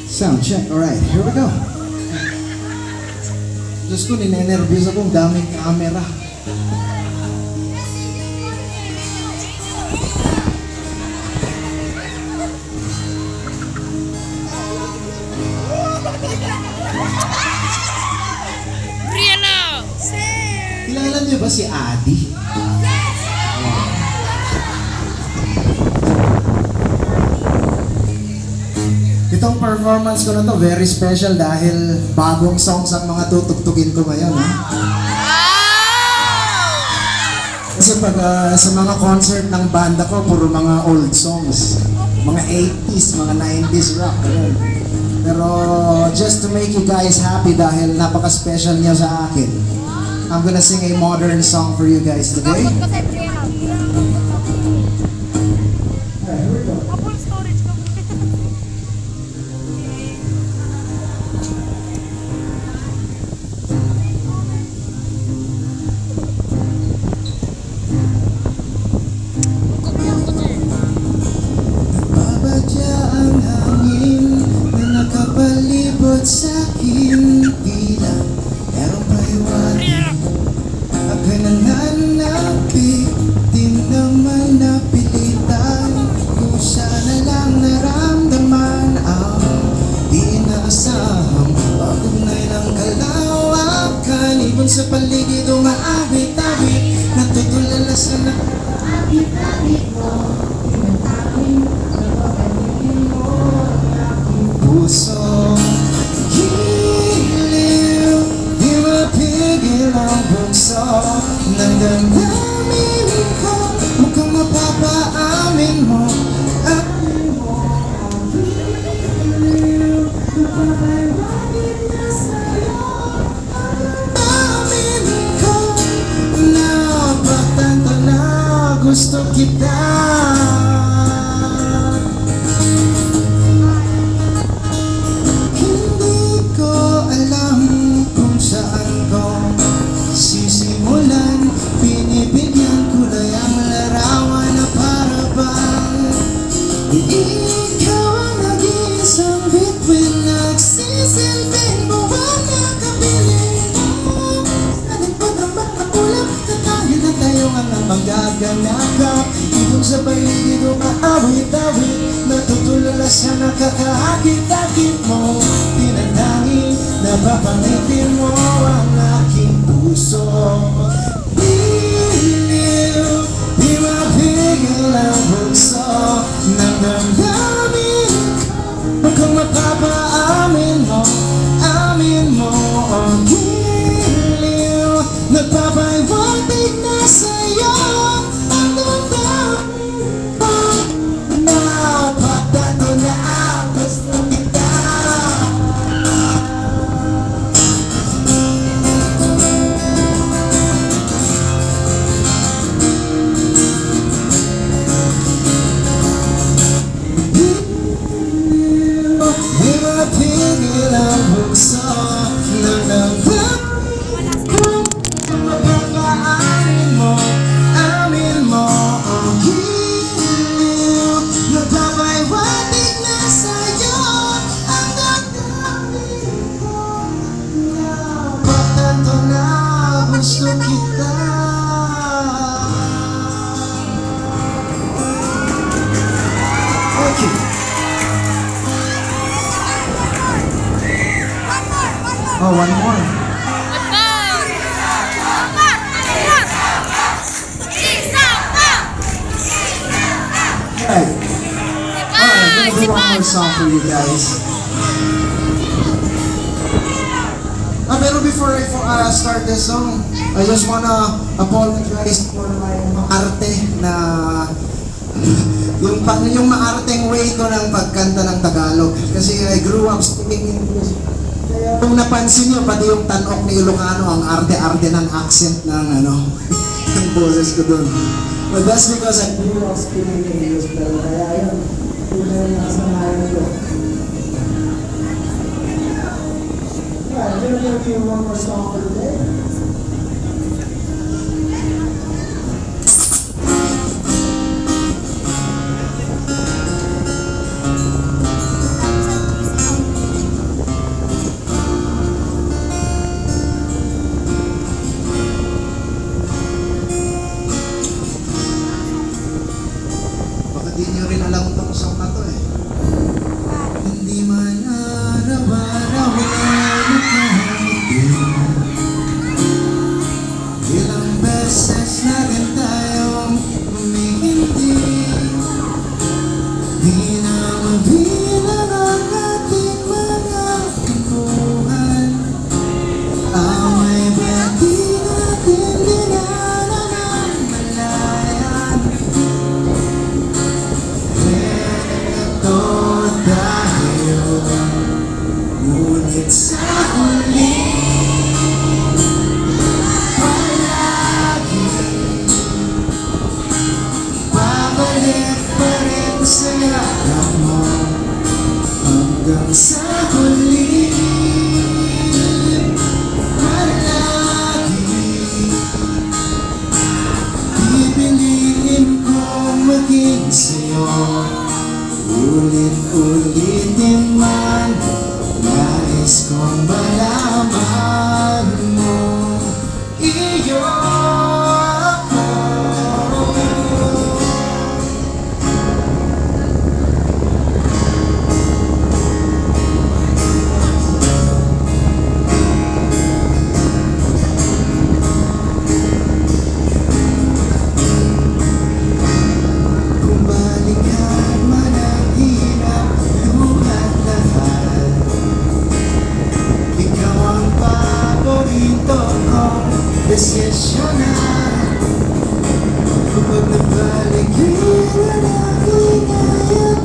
Sound check. Alright, here we go. Diyos ko, ninenervyos akong daming camera. Rihanna! Kilala niyo ba si Adi? Itong performance ko na to, very special dahil bagong songs ang mga tutugtugin ko ngayon. Ha? Kasi pag sa mga concert ng banda ko, puro mga old songs. Mga 80s, mga 90s rock. Ganun. Pero just to make you guys happy dahil napaka-special niya sa akin, I'm gonna sing a modern song for you guys today. Nagbabadya ang hangin na nakapalibot sa'kin, tila merong pahiwatig. Aganangan na di naman napilitan, kusa na lang naramdaman ang di inaasahang pagunay ng kalawakan. Ibon sa paligid umaawit-awit, natutulala sa nakakawit-awit mo. Puso giliw, di mapigil ang bugso ng damdamin ko. Mukhang mapapaamin mo, amin mo ang giliw, napapaiwanin na sa'yo ang damdamin ko. Napagtanto na gusto kita. Ikaw ang nag-iisang bituin, nagsisilbing buwan na kapiling mo. Nalagpot ang makakulap, tatayo na tayo ang magaganap. Ibon sa paligid umaawit-awit, natutulala sa nakakaakit-akit mo. Pinandangin, napapangitin mo ang aking puso. Biliw, di mapigil ang bugso ng damdamin ko. Kung mapapaamin mo, amin mo ang giliw, nagpapaiwatig na sa'yo ang damdamin ko. Napagtanto na ang gusto kita. Di mapigil ang bugso ng damdamin ko. Mapapaamin mo, amin mo ang giliw, nagpapaiwatig na sa'yo ang damdamin ko. Napagtanto na gusto kita. Thank you. Oh, one more. Alright. Alright, I'm gonna do one more song for you guys. Pero before I start this song, I just wanna apologize for my maarte na yung maarteng way ko ng pagkanta ng Tagalog. Kasi I grew up speaking English. Kaya kung napansin nyo, pati yung tanok ni Ilocano, ang arte-arte ng accent ng ng boses ko dun. But that's because I grew up speaking English. Pero kaya yun, kung yung nakasanayan ko. Alright, I'm gonna give you one more song for today. Hindi nyo rin alam tong song na to eh. Hindi man araw-araw nakahapin, ilang beses na rin tayong humihindi. Di na mabilang ang ating mga kwentuhan. Away ba't di natin dinanamalayan? Ito tayo, ngunit sa huli palagi babalik pa rin sa yakap mo hanggang sa huli. Palagi pipiliin kong maging sa'yo, ulit-ulitin man nais kong malaman mo. Iyo ako. Kung balikan man ang hirap, luhat lahat, ikaw ang paborito kong desisyonan. Kapag nagbalik yun ang aking ayat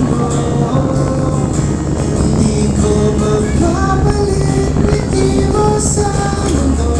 mo, di ko magpapalit ngiti mo sa mundo.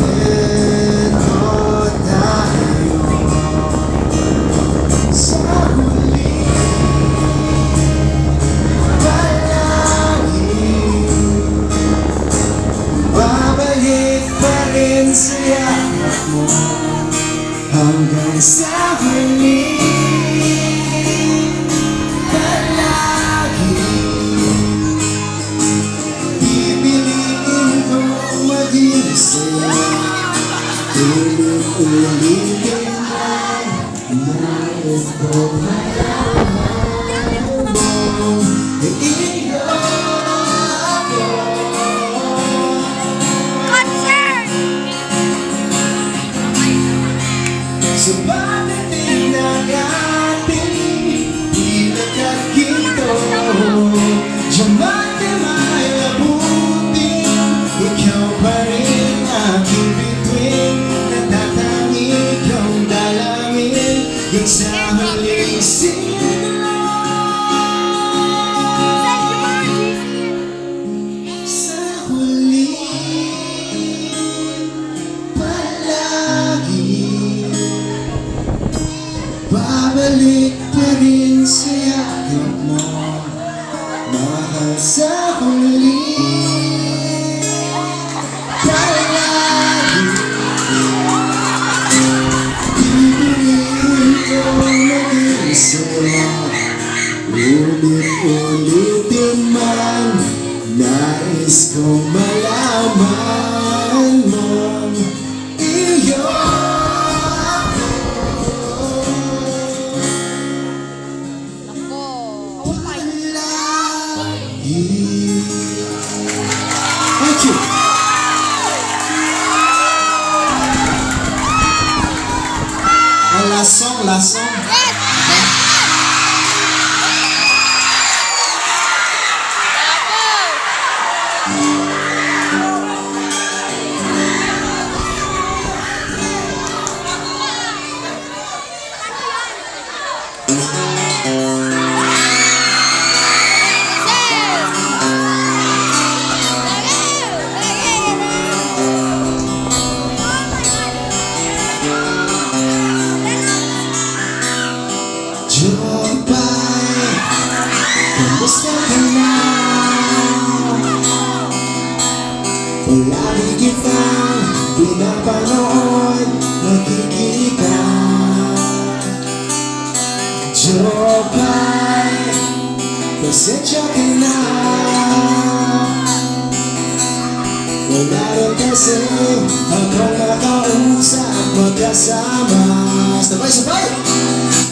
Ito tayo sa huli palagi, babalik pa rin sa yakap mo hanggang sa huli. Palagi pipiliin kong maging sa'yo, ulit-ulitin lang nais kong malaman mo. Iyo ako. Subalit ng ating pinagkaginto, diamante may abutin, ikaw pa rin aking bituin, natatangi kong dalangin, yung sa huling siglo. Sa huli palagi babalik pa rin sa yakap mo, mahal sa huli. Palagi pipiliin kong maging sa'yo, ulit-ulitin man nais kong malaman mo. Iyo thank you. Last song. Jopay, kamusta ka na? Palagi kitang pinapanood, nakikita. Jopay, pasensya ka na. Wala rin kasi akong nakausap magkasama.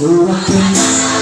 Huwag ka na